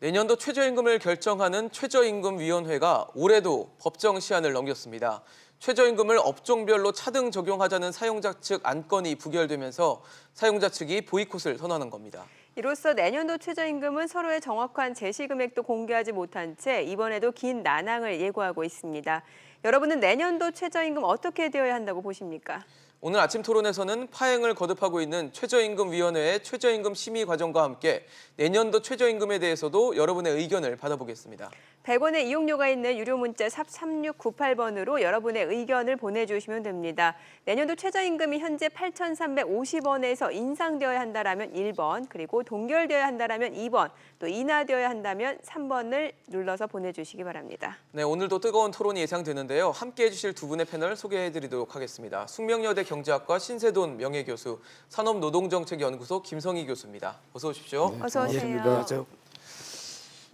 내년도 최저임금을 결정하는 최저임금위원회가 올해도 법정 시한을 넘겼습니다. 최저임금을 업종별로 차등 적용하자는 사용자 측 안건이 부결되면서 사용자 측이 보이콧을 선언한 겁니다. 이로써 내년도 최저임금은 서로의 정확한 제시 금액도 공개하지 못한 채 이번에도 긴 난항을 예고하고 있습니다. 여러분은 내년도 최저임금 어떻게 되어야 한다고 보십니까? 오늘 아침 토론에서는 파행을 거듭하고 있는 최저임금위원회의 최저임금 심의 과정과 함께 내년도 최저임금에 대해서도 여러분의 의견을 받아보겠습니다. 100원의 이용료가 있는 유료 문자 샵 3698번으로 여러분의 의견을 보내주시면 됩니다. 내년도 최저임금이 현재 8,350원에서 인상되어야 한다라면 1번, 그리고 동결되어야 한다라면 2번, 또 인하되어야 한다면 3번을 눌러서 보내주시기 바랍니다. 네, 오늘도 뜨거운 토론이 예상되는데요. 함께해 주실 두 분의 패널 소개해드리도록 하겠습니다. 숙명여대 경제학과 신세돈 명예교수, 산업노동정책연구소 김성희 교수입니다. 어서 오십시오. 네, 어서 오세요. 안녕하세요.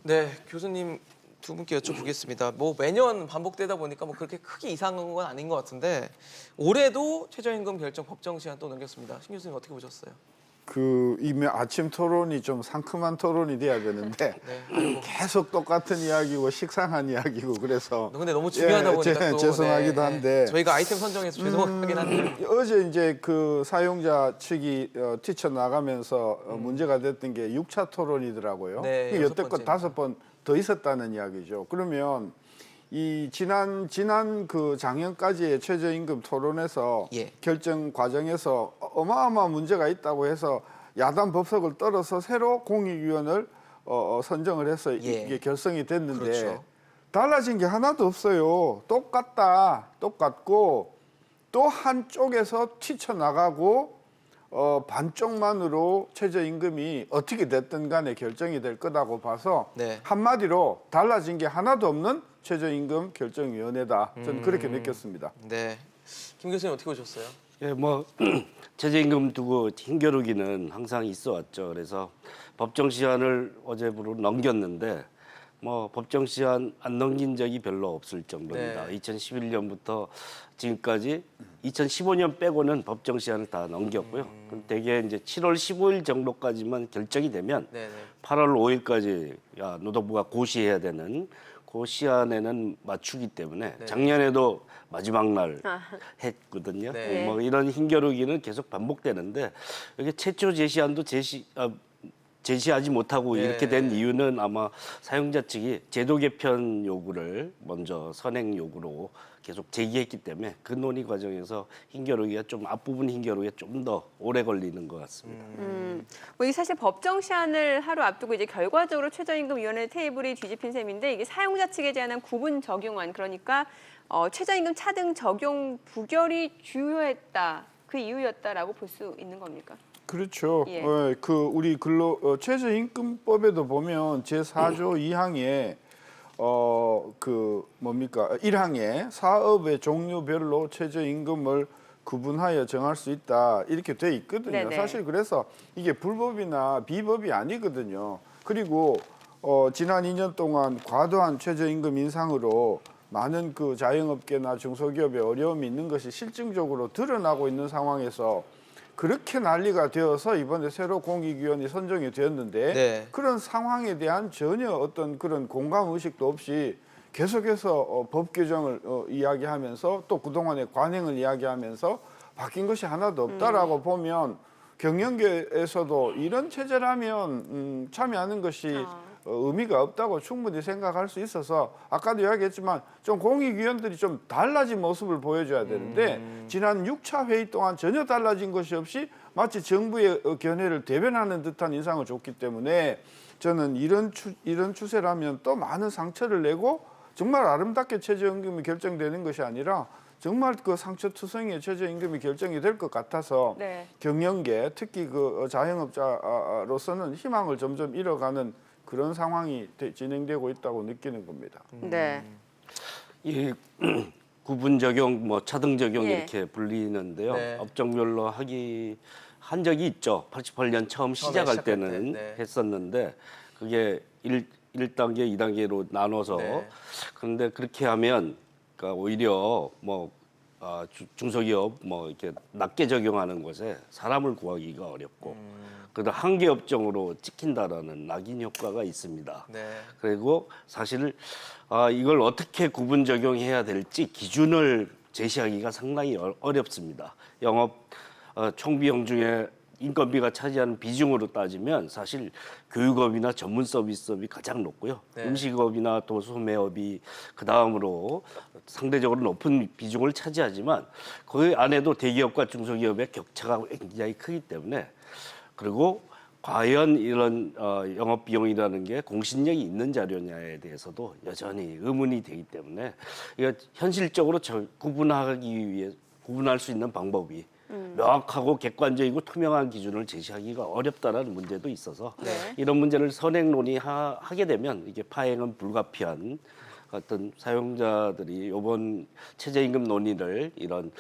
네, 교수님 두 분께 여쭤보겠습니다. 매년 반복되다 보니까 그렇게 크게 이상한 건 아닌 것 같은데 올해도 최저임금 결정 법정 시한 또 넘겼습니다. 신 교수님 어떻게 보셨어요? 이미 아침 토론이 좀 상큼한 토론이 돼야 되는데 네. 계속 똑같은 이야기고 식상한 이야기고 그래서 근데 너무 중요하다 보니까 또 죄송하기도 한데 저희가 아이템 선정해서 죄송하긴 한데 어제 이제 그 사용자 측이 뛰쳐나가면서 문제가 됐던 게 6차 토론이더라고요. 네, 그 여섯 여태껏 번째입니다. 5번 더 있었다는 이야기죠. 그러면 이 지난 그 작년까지의 최저임금 토론에서 예. 결정 과정에서 어마어마한 문제가 있다고 해서 야당 법석을 떨어서 새로 공익위원을 선정을 해서 예. 이게 결성이 됐는데 그렇죠. 달라진 게 하나도 없어요. 똑같고 또 한쪽에서 튀쳐나가고 반쪽만으로 최저임금이 어떻게 됐든 간에 결정이 될 거라고 봐서 네. 한마디로 달라진 게 하나도 없는 최저임금 결정위원회다. 저는 그렇게 느꼈습니다. 네, 김 교수님 어떻게 보셨어요? 예, 최저임금 두고 힘겨루기는 항상 있어 왔죠. 그래서 법정 시한을 어제부로 넘겼는데 법정 시한 안 넘긴 적이 별로 없을 정도입니다. 네. 2011년부터 지금까지 2015년 빼고는 법정 시한을 다 넘겼고요. 그럼 대개 이제 7월 15일 정도까지만 결정이 되면 네네. 8월 5일까지 노동부가 고시해야 되는 그 시한에는 맞추기 때문에 네. 작년에도 마지막 날 했거든요. 네. 이런 힘겨루기는 계속 반복되는데 이게 최초 제시안도 제시하지 못하고 네. 이렇게 된 이유는 아마 사용자 측이 제도 개편 요구를 먼저 선행 요구로 계속 제기했기 때문에 그 논의 과정에서 힘겨루기가 좀 앞부분 힘겨루기가 좀 더 오래 걸리는 것 같습니다. 이게 사실 법정 시한을 하루 앞두고 이제 결과적으로 최저임금위원회 테이블이 뒤집힌 셈인데 이게 사용자 측에 제한한 구분 적용안, 그러니까 최저임금 차등 적용 부결이 주요했다, 그 이유였다라고 볼 수 있는 겁니까? 그렇죠. 예. 우리 최저임금법에도 보면 제4조 2항에 1항에 사업의 종류별로 최저임금을 구분하여 정할 수 있다 이렇게 돼 있거든요. 네네. 사실 그래서 이게 불법이나 비법이 아니거든요. 그리고 지난 2년 동안 과도한 최저임금 인상으로 많은 그 자영업계나 중소기업에 어려움이 있는 것이 실증적으로 드러나고 있는 상황에서 그렇게 난리가 되어서 이번에 새로 공익위원이 선정이 되었는데 네. 그런 상황에 대한 전혀 어떤 그런 공감 의식도 없이 계속해서 법 개정을 이야기하면서 또 그동안의 관행을 이야기하면서 바뀐 것이 하나도 없다라고 보면 경영계에서도 이런 체제라면 참여하는 것이 의미가 없다고 충분히 생각할 수 있어서 아까도 이야기했지만 좀 공익위원들이 좀 달라진 모습을 보여줘야 되는데 지난 6차 회의 동안 전혀 달라진 것이 없이 마치 정부의 견해를 대변하는 듯한 인상을 줬기 때문에 저는 이런 추세라면 또 많은 상처를 내고 정말 아름답게 최저임금이 결정되는 것이 아니라 정말 그 상처투성이의 최저임금이 결정이 될 것 같아서 네. 경영계 특히 그 자영업자로서는 희망을 점점 잃어가는 그런 상황이 진행되고 있다고 느끼는 겁니다. 네. 이 구분 적용, 차등 적용 예. 이렇게 불리는데요. 네. 업종별로 한 적이 있죠. 88년 처음 시작할 시작할 때는 때, 네. 했었는데 그게 1단계, 2단계로 나눠서 네. 그런데 그렇게 하면 그러니까 오히려 중소기업 뭐 이렇게 낮게 적용하는 곳에 사람을 구하기가 어렵고 그다음 한계 업종으로 찍힌다라는 낙인 효과가 있습니다. 네. 그리고 사실 이걸 어떻게 구분 적용해야 될지 기준을 제시하기가 상당히 어렵습니다. 영업 총비용 중에 인건비가 차지하는 비중으로 따지면 사실 교육업이나 전문 서비스업이 가장 높고요. 네. 음식업이나 또 소매업이 그 다음으로 상대적으로 높은 비중을 차지하지만 그 안에도 대기업과 중소기업의 격차가 굉장히 크기 때문에 그리고 과연 이런 영업 비용이라는 게 공신력이 있는 자료냐에 대해서도 여전히 의문이 되기 때문에 이거 현실적으로 구분할 수 있는 방법이 명확하고 객관적이고 투명한 기준을 제시하기가 어렵다라는 문제도 있어서 네. 이런 문제를 선행 논의하게 되면 이게 파행은 불가피한 어떤 사용자들이 이번 최저임금 논의를 이런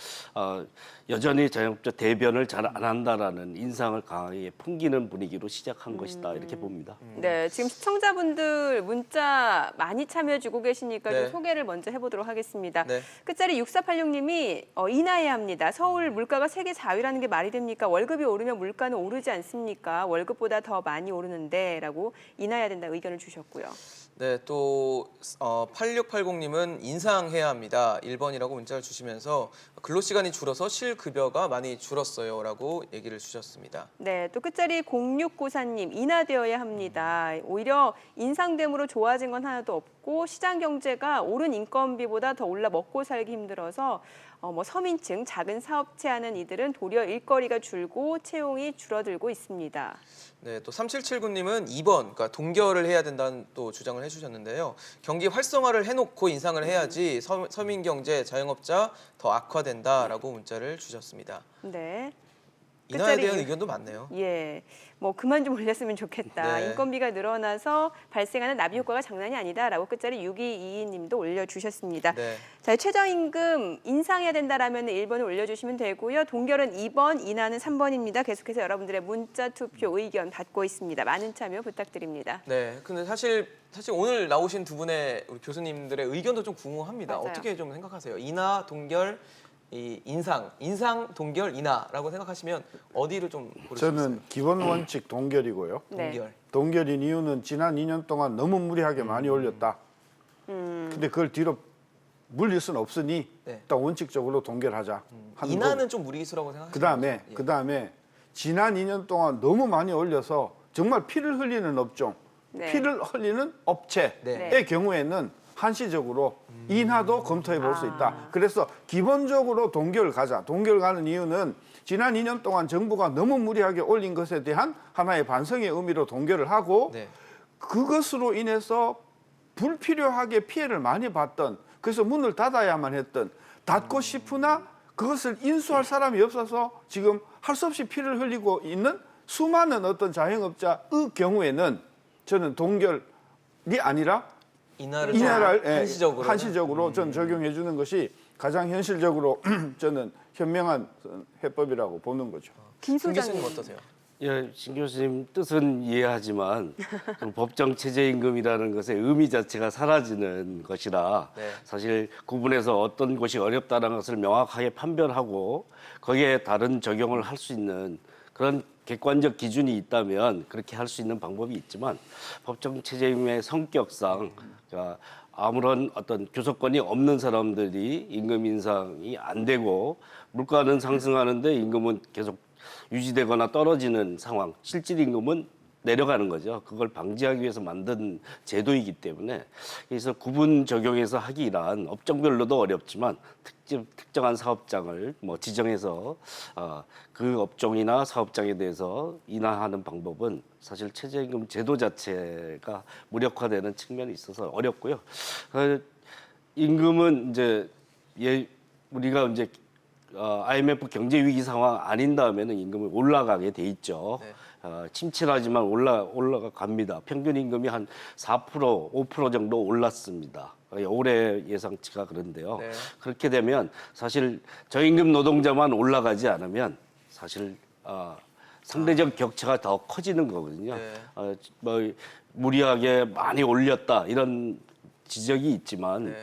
여전히 자영업자 대변을 잘 안 한다라는 인상을 강하게 풍기는 분위기로 시작한 것이다 이렇게 봅니다. 네, 지금 시청자분들 문자 많이 참여해주고 계시니까 네. 좀 소개를 먼저 해보도록 하겠습니다. 네. 끝자리 6486님이 인하해야 합니다. 서울 물가가 세계 4위라는 게 말이 됩니까? 월급이 오르면 물가는 오르지 않습니까? 월급보다 더 많이 오르는데 라고 인하해야 된다 의견을 주셨고요. 네, 또 8680님은 인상해야 합니다. 1번이라고 문자를 주시면서 근로시간이 줄어서 실급여가 많이 줄었어요라고 얘기를 주셨습니다. 네, 또 끝자리 0694님 인하되어야 합니다. 오히려 인상됨으로 좋아진 건 하나도 없고 시장 경제가 오른 인건비보다 더 올라 먹고 살기 힘들어서 서민층, 작은 사업체 하는 이들은 도리어 일거리가 줄고 채용이 줄어들고 있습니다. 네, 또 3779님은 2번, 그러니까 동결을 해야 된다는 또 주장을 해주셨는데요. 경기 활성화를 해놓고 인상을 해야지 서민 경제, 자영업자 더 악화된다라고 문자를 주셨습니다. 네. 인하에 끝자리 대한 유- 의견도 많네요. 예, 그만 좀 올렸으면 좋겠다. 네. 인건비가 늘어나서 발생하는 나비 효과가 장난이 아니다라고 끝자리 6222님도 올려주셨습니다. 네. 자, 최저임금 인상해야 된다라면 1번을 올려주시면 되고요. 동결은 2번, 인하는 3번입니다. 계속해서 여러분들의 문자 투표 의견 받고 있습니다. 많은 참여 부탁드립니다. 네, 근데 사실 오늘 나오신 두 분의 우리 교수님들의 의견도 좀 궁금합니다. 맞아요. 어떻게 좀 생각하세요? 인하, 동결, 인상, 동결, 인하라고 생각하시면 어디를 좀 고르시겠어요? 저는 기본 원칙 동결이고요. 네. 동결. 동결인 이유는 지난 2년 동안 너무 무리하게 많이 올렸다. 근데 그걸 뒤로 물릴 수는 없으니 네. 일단 원칙적으로 동결하자 하는 인하는 거고. 좀 무리수라고 생각하시죠? 그다음에 지난 2년 동안 너무 많이 올려서 정말 피를 흘리는 업종, 네. 피를 흘리는 업체의 네. 경우에는 한시적으로 인하도 검토해 볼 수 있다. 그래서 기본적으로 동결 가자. 동결 가는 이유는 지난 2년 동안 정부가 너무 무리하게 올린 것에 대한 하나의 반성의 의미로 동결을 하고 네. 그것으로 인해서 불필요하게 피해를 많이 봤던 그래서 문을 닫아야만 했던 닫고 싶으나 그것을 인수할 사람이 없어서 지금 할 수 없이 피를 흘리고 있는 수많은 어떤 자영업자의 경우에는 저는 동결이 아니라 인하를 인하를 한시적으로 전 적용해 주는 것이 가장 현실적으로 저는 현명한 해법이라고 보는 거죠. 김 김 교수님 소장님. 어떠세요? 예, 신 교수님 뜻은 이해하지만 그 법정 최저임금이라는 것의 의미 자체가 사라지는 것이라 네. 사실 구분해서 어떤 것이 어렵다는 것을 명확하게 판별하고 거기에 다른 적용을 할 수 있는 그런 객관적 기준이 있다면 그렇게 할 수 있는 방법이 있지만 법정 최저임금의 성격상 그러니까 아무런 어떤 교섭권이 없는 사람들이 임금 인상이 안 되고 물가는 상승하는데 임금은 계속 유지되거나 떨어지는 상황, 실질 임금은 내려가는 거죠. 그걸 방지하기 위해서 만든 제도이기 때문에 그래서 구분 적용해서 하기란 업종별로도 어렵지만 특정한 사업장을 지정해서 그 업종이나 사업장에 대해서 인하하는 방법은 사실 최저임금 제도 자체가 무력화되는 측면이 있어서 어렵고요. 임금은 우리가 IMF 경제 위기 상황 아닌 다음에는 임금이 올라가게 돼 있죠. 네. 침체하지만 올라갑니다. 평균 임금이 한 4%, 5% 정도 올랐습니다. 올해 예상치가 그런데요. 네. 그렇게 되면 사실 저임금 노동자만 올라가지 않으면 사실 상대적 격차가 더 커지는 거거든요. 네. 무리하게 많이 올렸다 이런 지적이 있지만 네.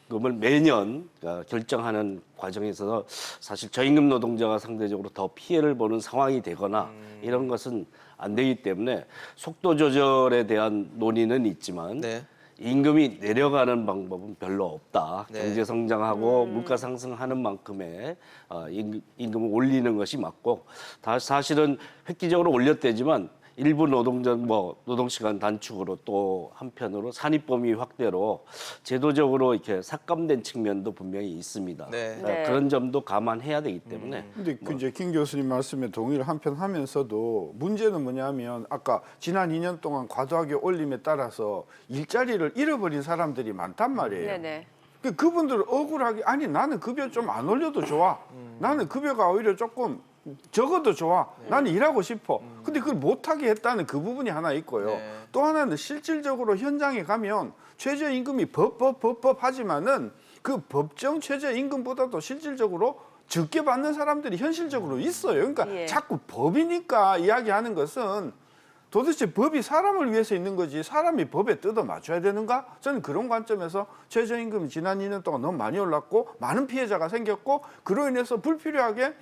최저임금을 매년 결정하는 과정에서 사실 저임금 노동자가 상대적으로 더 피해를 보는 상황이 되거나 이런 것은 안 되기 때문에 속도 조절에 대한 논의는 있지만 네. 임금이 내려가는 방법은 별로 없다. 네. 경제 성장하고 물가 상승하는 만큼의 임금을 올리는 것이 맞고, 사실은 획기적으로 올렸대지만 일부 노동자 노동 시간 단축으로 또 한편으로 산입 범위 확대로 제도적으로 이렇게 삭감된 측면도 분명히 있습니다. 네. 네. 그런 점도 감안해야 되기 때문에 근데 그 이제 김 교수님 말씀에 동의를 한편 하면서도 문제는 뭐냐면 아까 지난 2년 동안 과도하게 올림에 따라서 일자리를 잃어버린 사람들이 많단 말이에요. 네네. 그분들은 억울하게 아니 나는 급여 좀 안 올려도 좋아. 나는 급여가 오히려 조금 적어도 좋아. 나는 일하고 싶어. 근데 그걸 못하게 했다는 그 부분이 하나 있고요. 네. 또 하나는 실질적으로 현장에 가면 최저임금이 법 하지만은 그 법정 최저임금보다도 실질적으로 적게 받는 사람들이 현실적으로 있어요. 그러니까 예. 자꾸 법이니까 이야기하는 것은 도대체 법이 사람을 위해서 있는 거지 사람이 법에 뜯어 맞춰야 되는가? 저는 그런 관점에서 최저임금이 지난 2년 동안 너무 많이 올랐고 많은 피해자가 생겼고 그로 인해서 불필요하게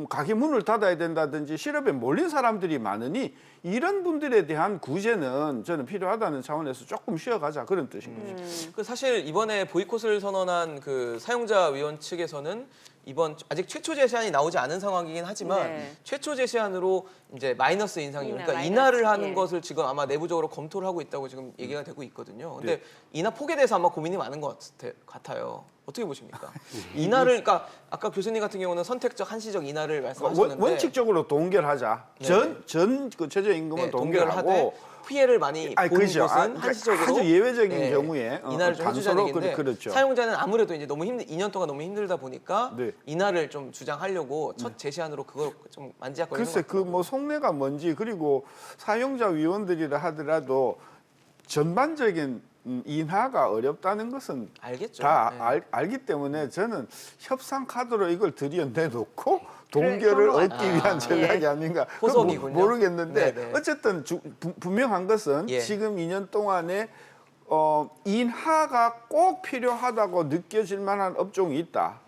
가게 문을 닫아야 된다든지 실업에 몰린 사람들이 많으니 이런 분들에 대한 구제는 저는 필요하다는 차원에서 조금 쉬어가자 그런 뜻인 거죠. 그 사실 이번에 보이콧을 선언한 그 사용자 위원 측에서는 이번 아직 최초 제시안이 나오지 않은 상황이긴 하지만 네. 최초 제시안으로 이제 마이너스 인상이 그러니까 마이너스, 인하를 하는 예. 것을 지금 아마 내부적으로 검토를 하고 있다고 지금 얘기가 되고 있거든요. 근데 인하 폭에 대해서 아마 고민이 많은 것 같아요. 어떻게 보십니까? 인하를 그러니까 아까 교수님 같은 경우는 선택적 한시적 인하를 말씀하셨는데 원칙적으로 동결하자. 전 그 최저임금은 네, 동결하고 동결하되 피해를 많이 아니, 보는 그렇죠. 곳은 그러니까 한시적으로 아주 예외적인 네, 경우에 인하를 좀 해주자는 단서로 얘기인데 그렇죠. 사용자는 아무래도 이제 너무 2년 동안 너무 힘들다 보니까 네. 인하를 좀 주장하려고 첫 제시안으로 그걸 좀 만지작거리는 글쎄 것 그 같아요. 뭐 속내가 뭔지 그리고 사용자 위원들이라 하더라도 전반적인 인하가 어렵다는 것은 알겠죠. 다 네. 알기 때문에 저는 협상 카드로 이걸 들여내놓고 그런 동결을 것 얻기 위한 전략이 예. 아닌가 호석이군요. 모르겠는데 네네. 어쨌든 분명한 것은 예. 지금 2년 동안에 인하가 꼭 필요하다고 느껴질 만한 업종이 있다.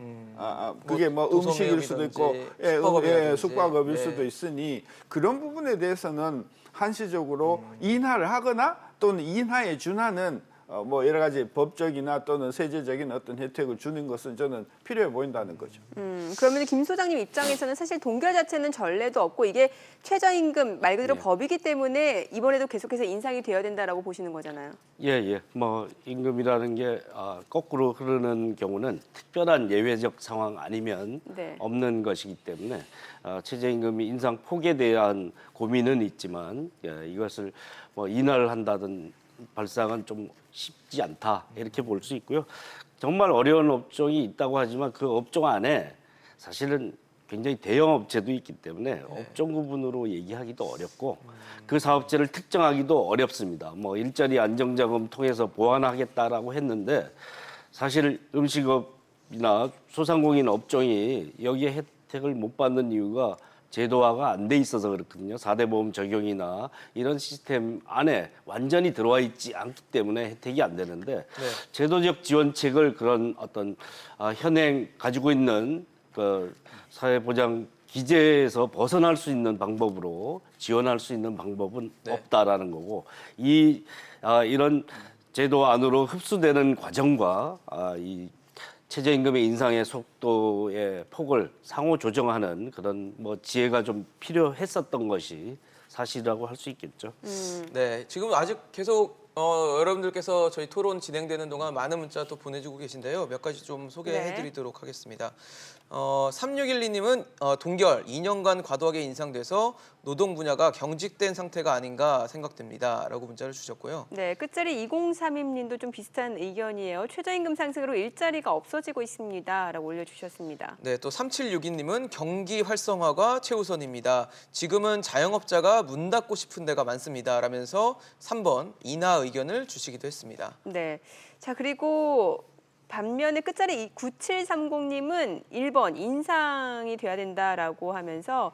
그게 뭐 음식일 수도 있고 숙박업이라든지. 숙박업일 네. 수도 있으니 그런 부분에 대해서는 한시적으로 인하를 하거나 또는 인하에 준하는 뭐 여러 가지 법적이나 또는 세제적인 어떤 혜택을 주는 것은 저는 필요해 보인다는 거죠. 그러면 김 소장님 입장에서는 사실 동결 자체는 전례도 없고 이게 최저임금 말 그대로 법이기 때문에 이번에도 계속해서 인상이 되어야 된다라고 보시는 거잖아요. 예. 뭐 임금이라는 게 거꾸로 흐르는 경우는 특별한 예외적 상황 아니면 네. 없는 것이기 때문에 최저임금이 인상 폭에 대한 고민은 있지만 이것을 뭐 인하를 한다든 발상은 좀 쉽지 않다 이렇게 볼 수 있고요. 정말 어려운 업종이 있다고 하지만 그 업종 안에 사실은 굉장히 대형 업체도 있기 때문에 업종 구분으로 얘기하기도 어렵고 그 사업체를 특정하기도 어렵습니다. 뭐 일자리 안정자금 통해서 보완하겠다라고 했는데 사실 음식업이나 소상공인 업종이 여기에 혜택을 못 받는 이유가 제도화가 안 돼 있어서 그렇거든요. 4대 보험 적용이나 이런 시스템 안에 완전히 들어와 있지 않기 때문에 혜택이 안 되는데 제도적 지원책을 그런 어떤 현행 가지고 있는 그 사회보장 기제에서 벗어날 수 있는 방법으로 지원할 수 있는 방법은 없다라는 거고 이런 제도 안으로 흡수되는 과정과 이 최저임금의 인상의 속도의 폭을 상호 조정하는 그런 뭐 지혜가 좀 필요했었던 것이 사실이라고 할 수 있겠죠. 네, 지금 아직 계속 여러분들께서 저희 토론 진행되는 동안 많은 문자 또 보내주고 계신데요. 몇 가지 좀 소개해드리도록 하겠습니다. 3612님은 동결 2년간 과도하게 인상돼서 노동 분야가 경직된 상태가 아닌가 생각됩니다. 라고 문자를 주셨고요. 네, 끝자리 2032님도 좀 비슷한 의견이에요. 최저임금 상승으로 일자리가 없어지고 있습니다. 라고 올려주셨습니다. 네, 또 3762님은 경기 활성화가 최우선입니다. 지금은 자영업자가 문 닫고 싶은 데가 많습니다. 라면서 3번 인하 의견을 주시기도 했습니다. 네, 자 그리고 반면에 끝자리 9730님은 1번 인상이 돼야 된다라고 하면서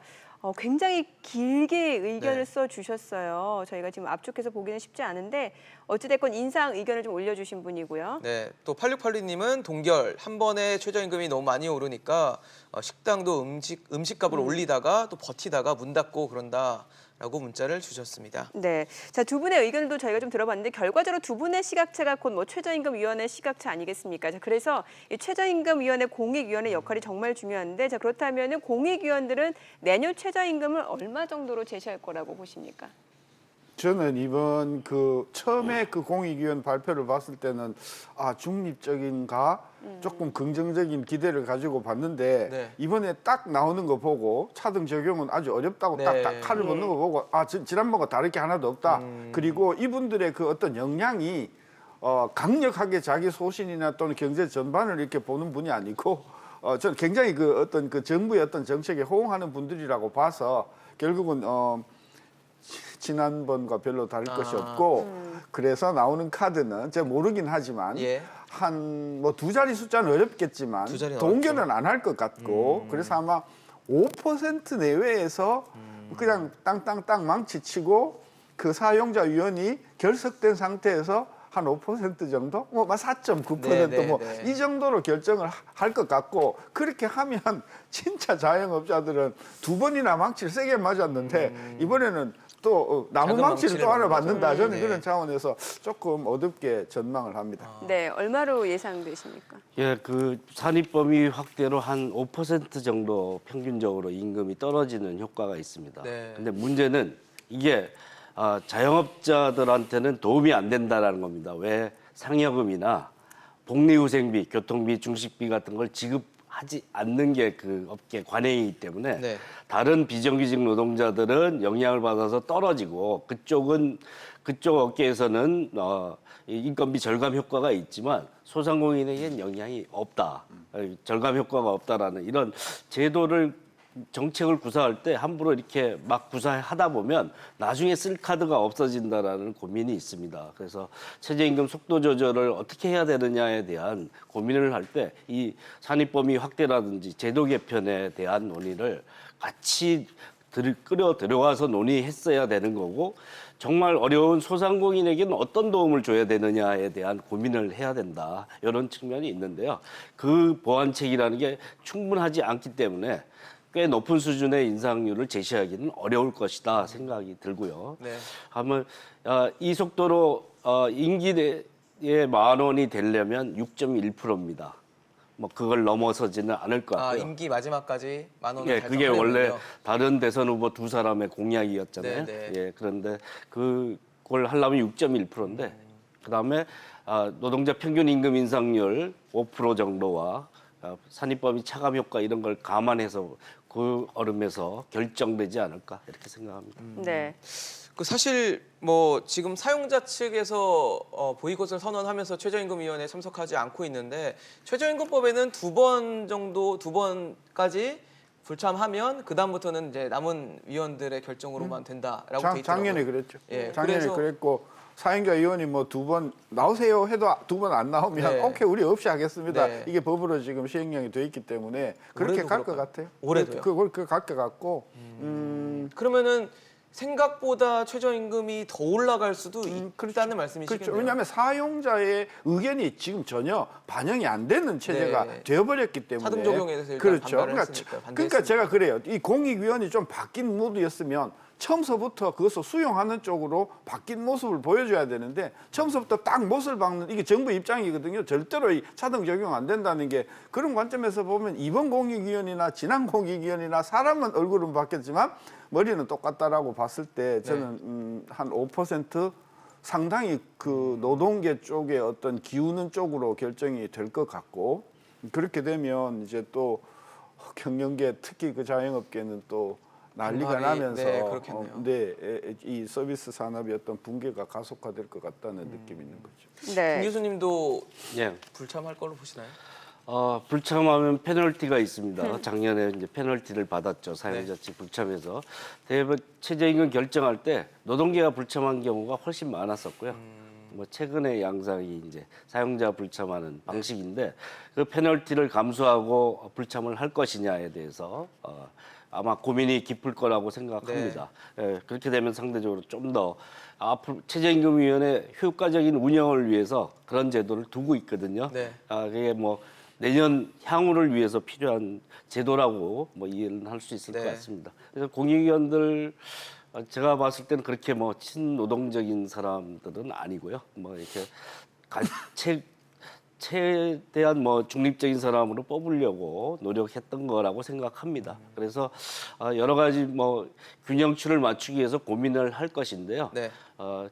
굉장히 길게 의견을 네. 써주셨어요. 저희가 지금 압축해서 보기는 쉽지 않은데 어찌됐건 인상 의견을 좀 올려주신 분이고요. 네, 또 8682님은 동결 한 번에 최저임금이 너무 많이 오르니까 식당도 음식값을 올리다가 또 버티다가 문 닫고 그런다라고 문자를 주셨습니다. 네, 자, 두 분의 의견도 저희가 좀 들어봤는데 결과적으로 두 분의 시각차가 곧 뭐 최저임금위원회 시각차 아니겠습니까? 자, 그래서 이 최저임금위원회 공익위원회 역할이 정말 중요한데, 자, 그렇다면은 공익위원들은 내년 최저임금을 얼마 정도로 제시할 거라고 보십니까? 저는 이번 그 처음에 그 공익위원 발표를 봤을 때는 중립적인가 조금 긍정적인 기대를 가지고 봤는데 네. 이번에 딱 나오는 거 보고 차등 적용은 아주 어렵다고 네. 딱딱 칼을 걷는 거 보고 지난번과 다를 게 하나도 없다. 그리고 이분들의 그 어떤 역량이 강력하게 자기 소신이나 또는 경제 전반을 이렇게 보는 분이 아니고 저는 굉장히 그 어떤 그 정부의 어떤 정책에 호응하는 분들이라고 봐서 결국은 지난번과 별로 다를 것이 없고 그래서 나오는 카드는 제가 모르긴 하지만 예. 한 뭐 두 자리 숫자는 어렵겠지만 두 자리 동결은 안 할 것 같고 그래서 아마 5% 내외에서 그냥 땅땅땅 망치치고 그 사용자 위원이 결석된 상태에서 한 5% 정도, 뭐 4.9% 네, 네, 뭐 네. 이 정도로 결정을 할 것 같고 그렇게 하면 진짜 자영업자들은 두 번이나 망치를 세게 맞았는데 이번에는 또 남은 작은 망치를 또 망치를 하나 맞는 받는다. 저는 네. 그런 차원에서 조금 어둡게 전망을 합니다. 네, 얼마로 예상되십니까? 예, 그 산입범위 확대로 한 5% 정도 평균적으로 임금이 떨어지는 효과가 있습니다. 네. 근데 문제는 이게 자영업자들한테는 도움이 안 된다라는 겁니다. 왜 상여금이나 복리후생비, 교통비, 중식비 같은 걸 지급하지 않는 게 그 업계 관행이기 때문에 네. 다른 비정규직 노동자들은 영향을 받아서 떨어지고 그쪽 업계에서는 이 인건비 절감 효과가 있지만 소상공인에게는 영향이 없다. 절감 효과가 없다라는 이런 제도를 정책을 구사할 때 함부로 이렇게 막 구사하다 보면 나중에 쓸 카드가 없어진다라는 고민이 있습니다. 그래서 최저임금 속도 조절을 어떻게 해야 되느냐에 대한 고민을 할 때 이 산입범위 확대라든지 제도 개편에 대한 논의를 같이 끌어 들어와서 논의했어야 되는 거고 정말 어려운 소상공인에게는 어떤 도움을 줘야 되느냐에 대한 고민을 해야 된다. 이런 측면이 있는데요. 그 보완책이라는 게 충분하지 않기 때문에 꽤 높은 수준의 인상률을 제시하기는 어려울 것이다 생각이 들고요. 네. 하면 이 속도로 임기에 10,000원이 되려면 6.1%입니다. 뭐 그걸 넘어서지는 않을 것 같고요. 임기 마지막까지 10,000원을 예, 그게 원래 다른 대선 후보 두 사람의 공약이었잖아요. 네, 네. 예, 그런데 그걸 하려면 6.1%인데 그다음에 노동자 평균 임금 인상률 5% 정도와 산입범위 차감 효과 이런 걸 감안해서 그 얼음에서 결정되지 않을까 이렇게 생각합니다. 네. 그 사실 뭐 지금 사용자 측에서 보이콧을 선언하면서 최저임금위원회에 참석하지 않고 있는데 최저임금법에는 두 번까지 불참하면 그 다음부터는 이제 남은 위원들의 결정으로만 된다라고 돼 있더라고요. 작년에 그랬죠. 예, 작년에 그래서- 그랬고 사행자 의원이 뭐 2번 나오세요 해도 2번 안 나오면 네. 오케이 우리 없이 하겠습니다. 네. 이게 법으로 지금 시행령이 돼 있기 때문에 그렇게 올해도 갈 것 그럴까요? 같아요. 올해도요? 그걸 갈 것 같고 그러면은 생각보다 최저임금이 더 올라갈 수도 있다는 말씀이시겠네요. 그렇죠. 왜냐하면 사용자의 의견이 지금 전혀 반영이 안 되는 체제가 네. 되어버렸기 때문에 차등 적용에 대해서 일단 그렇죠. 반발을 그러니까, 했으니까요. 그러니까 제가 그래요. 이 공익위원이 좀 바뀐 모드였으면 처음서부터 그것을 수용하는 쪽으로 바뀐 모습을 보여줘야 되는데 처음서부터 딱 못을 박는 이게 정부 입장이거든요. 절대로 이 차등 적용 안 된다는 게 그런 관점에서 보면 이번 공익위원이나 지난 공익위원이나 사람은 얼굴은 바뀌었지만 머리는 똑같다라고 봤을 때 저는 한 5% 상당히 그 노동계 쪽에 어떤 기우는 쪽으로 결정이 될 것 같고 그렇게 되면 이제 또 경영계 특히 그 자영업계는 또 난리가 분할이, 나면서 네, 그렇겠네요. 이 서비스 산업의 어떤 붕괴가 가속화될 것 같다는 느낌이 있는 거죠. 김 네. 교수님도 예. 불참할 걸로 보시나요? 불참하면 페널티가 있습니다. 작년에 이제 페널티를 받았죠. 사용자 측 불참해서. 대부분 최저임금 결정할 때 노동계가 불참한 경우가 훨씬 많았었고요. 뭐 최근의 양상이 이제 사용자 불참하는 방식인데 그 페널티를 감수하고 불참을 할 것이냐에 대해서 아마 고민이 깊을 거라고 생각합니다. 예, 그렇게 되면 상대적으로 좀 더 앞으로 최저임금위원회 효과적인 운영을 위해서 그런 제도를 두고 있거든요. 네. 그게 뭐 내년 향후를 위해서 필요한 제도라고 뭐 이해는 할 수 있을 네. 것 같습니다. 그래서 공익위원들 제가 봤을 때는 그렇게 뭐 친노동적인 사람들은 아니고요. 뭐 이렇게 최대한 뭐 중립적인 사람으로 뽑으려고 노력했던 거라고 생각합니다. 그래서 여러 가지 뭐 균형추를 맞추기 위해서 고민을 할 것인데요. 네.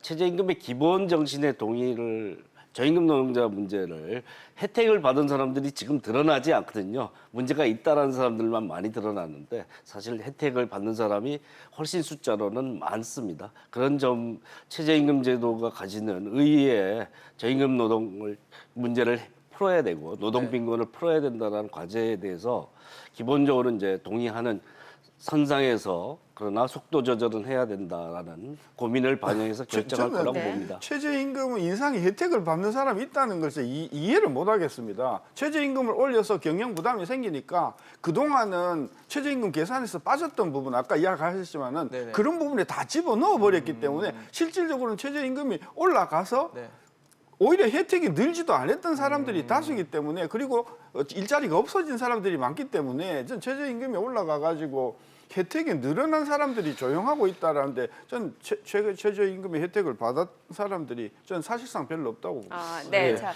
최저임금의 기본 정신에 동의를 저임금 노동자 문제를 혜택을 받은 사람들이 지금 드러나지 않거든요. 문제가 있다라는 사람들만 많이 드러나는데 사실 혜택을 받는 사람이 훨씬 숫자로는 많습니다. 그런 점 최저임금 제도가 가지는 의의의 저임금 노동을 문제를 풀어야 되고 노동빈곤을 풀어야 된다는 과제에 대해서 기본적으로 이제 동의하는 선상에서 그러나 속도 조절은 해야 된다라는 고민을 반영해서 결정할 저는 거라고 네. 봅니다. 최저임금은 인상의 혜택을 받는 사람이 있다는 것을 이해를 못 하겠습니다. 최저임금을 올려서 경영 부담이 생기니까 그동안은 최저임금 계산에서 빠졌던 부분 아까 이야기하셨지만은 네네. 그런 부분에 다 집어넣어 버렸기 때문에 실질적으로는 최저임금이 올라가서 네. 오히려 혜택이 늘지도 않았던 사람들이 다수이기 때문에 그리고 일자리가 없어진 사람들이 많기 때문에 전 최저임금이 올라가 가지고 혜택이 늘어난 사람들이 조용하고 있다라는데 전 최저임금의 혜택을 받은 사람들이 전 사실상 별로 없다고 봅니다. 네. 예. 자,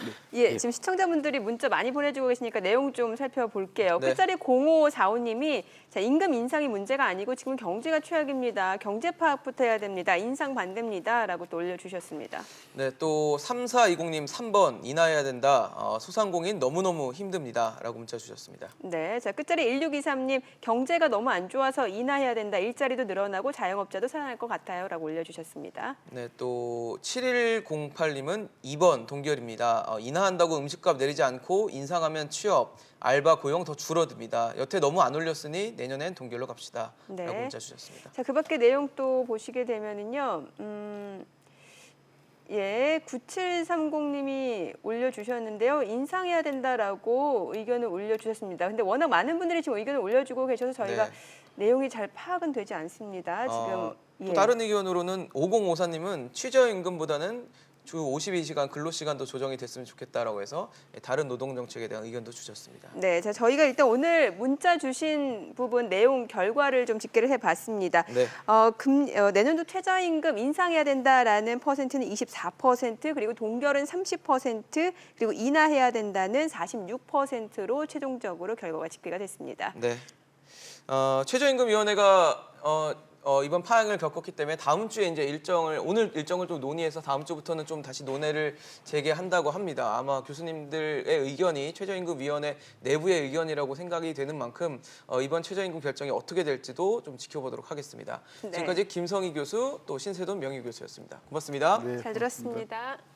지금 시청자분들이 문자 많이 보내주고 계시니까 내용 좀 살펴볼게요. 네. 끝자리 0545님이 자, 임금 인상이 문제가 아니고 지금 경제가 최악입니다. 경제 파악부터 해야 됩니다. 인상 반대입니다라고 또 올려주셨습니다. 네, 또 3420님 3번 인하해야 된다. 소상공인 너무너무 힘듭니다라고 문자 주셨습니다. 네, 자 끝자리 1623님 경제가 너무 안 좋아서 인하해야 된다. 일자리도 늘어나고 자영업자도 살아날 것 같아요라고 올려주셨습니다. 네, 또 7108님은 2번 동결입니다. 인하한다고 음식값 내리지 않고 인상하면 취업, 알바 고용 더 줄어듭니다. 여태 너무 안 올렸으니 내년엔 동결로 갑시다. 네. 라고 문자 주셨습니다. 자, 그밖에 내용 또 보시게 되면은요. 9730님이 올려주셨는데요. 인상해야 된다라고 의견을 올려주셨습니다. 근데 워낙 많은 분들이 지금 의견을 올려주고 계셔서 저희가 네. 내용이 잘 파악은 되지 않습니다. 지금 또 다른 의견으로는 5054님은 최저임금보다는 주 52시간 근로시간도 조정이 됐으면 좋겠다라고 해서 다른 노동정책에 대한 의견도 주셨습니다. 네, 자 저희가 일단 오늘 문자 주신 부분 내용 결과를 좀 집계를 해봤습니다. 네. 내년도 최저임금 인상해야 된다라는 퍼센트는 24%, 그리고 동결은 30%, 그리고 인하해야 된다는 46%로 최종적으로 결과가 집계가 됐습니다. 네. 최저임금위원회가 이번 파행을 겪었기 때문에 다음 주에 이제 오늘 일정을 좀 논의해서 다음 주부터는 좀 다시 논의를 재개한다고 합니다. 아마 교수님들의 의견이 최저임금위원회 내부의 의견이라고 생각이 되는 만큼 이번 최저임금 결정이 어떻게 될지도 좀 지켜보도록 하겠습니다. 네. 지금까지 김성희 교수 또 신세돈 명誉교수였습니다. 고맙습니다. 네, 잘 고맙습니다. 들었습니다.